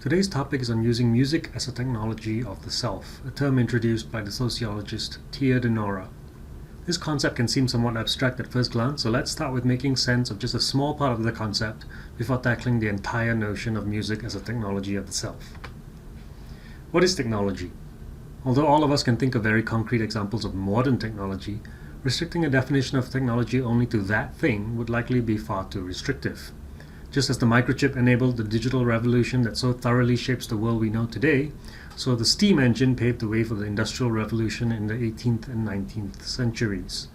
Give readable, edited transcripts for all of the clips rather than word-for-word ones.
Today's topic is on using music as a technology of the self, a term introduced by the sociologist Tia DeNora. This concept can seem somewhat abstract at first glance, so let's start with making sense of just a small part of the concept before tackling the entire notion of music as a technology of the self. What is technology? Although all of us can think of very concrete examples of modern technology, restricting a definition of technology only to that thing would likely be far too restrictive. Just as the microchip enabled the digital revolution that so thoroughly shapes the world we know today, so the steam engine paved the way for the industrial revolution in the 18th and 19th centuries.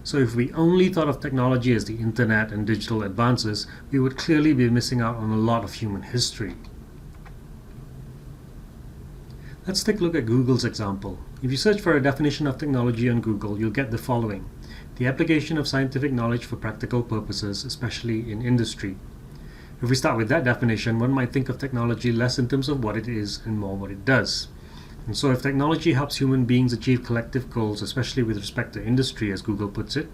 So if we only thought of technology as the internet and digital advances, we would clearly be missing out on a lot of human history. Let's take a look at Google's example. If you search for a definition of technology on Google, you'll get the following: the application of scientific knowledge for practical purposes, especially in industry. If we start with that definition, one might think of technology less in terms of what it is and more what it does. And so if technology helps human beings achieve collective goals, especially with respect to industry, as Google puts it,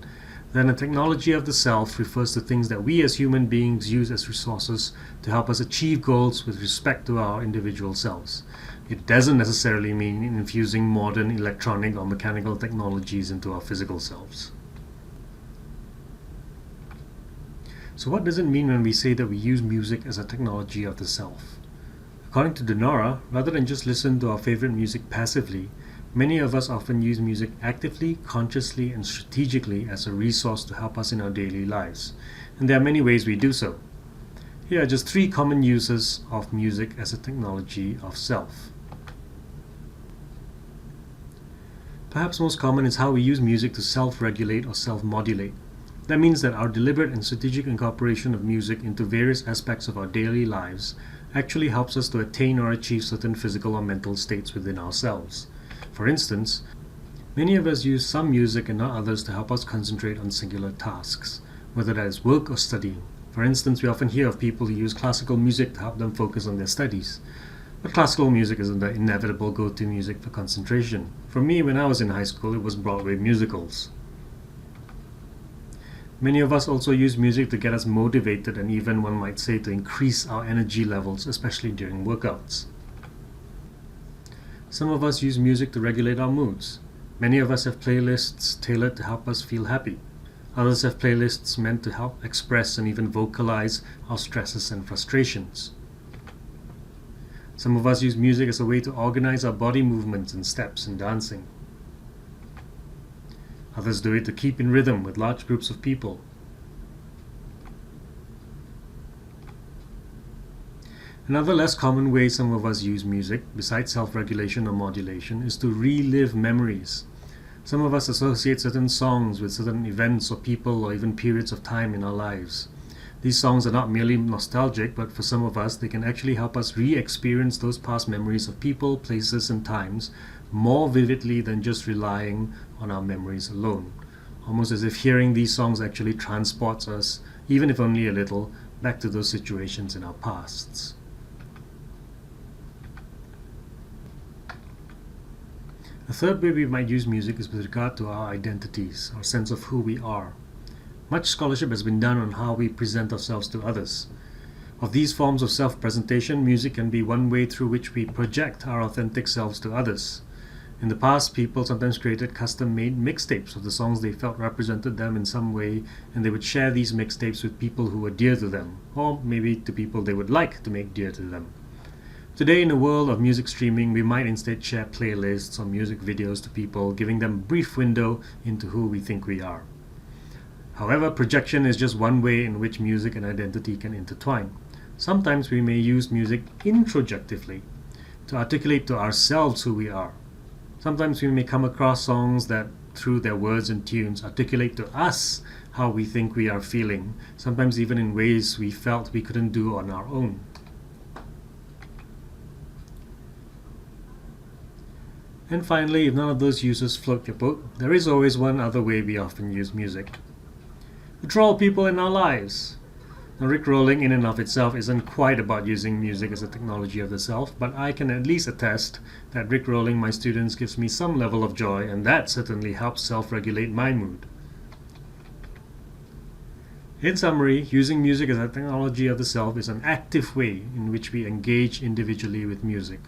then a technology of the self refers to things that we as human beings use as resources to help us achieve goals with respect to our individual selves. It doesn't necessarily mean infusing modern electronic or mechanical technologies into our physical selves. So what does it mean when we say that we use music as a technology of the self? According to DeNora, rather than just listen to our favorite music passively, many of us often use music actively, consciously, and strategically as a resource to help us in our daily lives. And there are many ways we do so. Here are just 3 common uses of music as a technology of self. Perhaps most common is how we use music to self-regulate or self-modulate. That means that our deliberate and strategic incorporation of music into various aspects of our daily lives actually helps us to attain or achieve certain physical or mental states within ourselves. For instance, many of us use some music and not others to help us concentrate on singular tasks, whether that is work or studying. For instance, we often hear of people who use classical music to help them focus on their studies. But classical music isn't the inevitable go-to music for concentration. For me, when I was in high school, it was Broadway musicals. Many of us also use music to get us motivated and even, one might say, to increase our energy levels, especially during workouts. Some of us use music to regulate our moods. Many of us have playlists tailored to help us feel happy. Others have playlists meant to help express and even vocalize our stresses and frustrations. Some of us use music as a way to organize our body movements and steps in dancing. Others do it to keep in rhythm with large groups of people. Another less common way some of us use music, besides self-regulation or modulation, is to relive memories. Some of us associate certain songs with certain events or people or even periods of time in our lives. These songs are not merely nostalgic, but for some of us, they can actually help us re-experience those past memories of people, places, and times more vividly than just relying on our memories alone. Almost as if hearing these songs actually transports us, even if only a little, back to those situations in our pasts. A third way we might use music is with regard to our identities, our sense of who we are. Much scholarship has been done on how we present ourselves to others. Of these forms of self-presentation, music can be one way through which we project our authentic selves to others. In the past, people sometimes created custom-made mixtapes of the songs they felt represented them in some way, and they would share these mixtapes with people who were dear to them, or maybe to people they would like to make dear to them. Today, in a world of music streaming, we might instead share playlists or music videos to people, giving them a brief window into who we think we are. However, projection is just one way in which music and identity can intertwine. Sometimes we may use music introjectively to articulate to ourselves who we are. Sometimes we may come across songs that, through their words and tunes, articulate to us how we think we are feeling, sometimes even in ways we felt we couldn't do on our own. And finally, if none of those uses float your boat, there is always one other way we often use music: to troll people in our lives. Now, Rickrolling in and of itself isn't quite about using music as a technology of the self, but I can at least attest that Rickrolling my students gives me some level of joy, and that certainly helps self-regulate my mood. In summary, using music as a technology of the self is an active way in which we engage individually with music.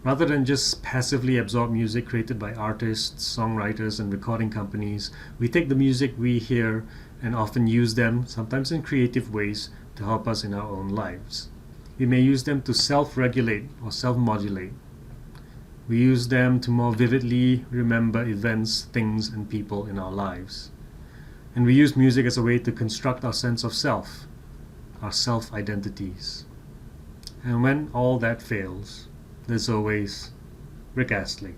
Rather than just passively absorb music created by artists, songwriters, and recording companies, we take the music we hear and often use them, sometimes in creative ways, to help us in our own lives. We may use them to self-regulate or self-modulate. We use them to more vividly remember events, things, and people in our lives. And we use music as a way to construct our sense of self, our self-identities. And when all that fails, there's always Rick Astley.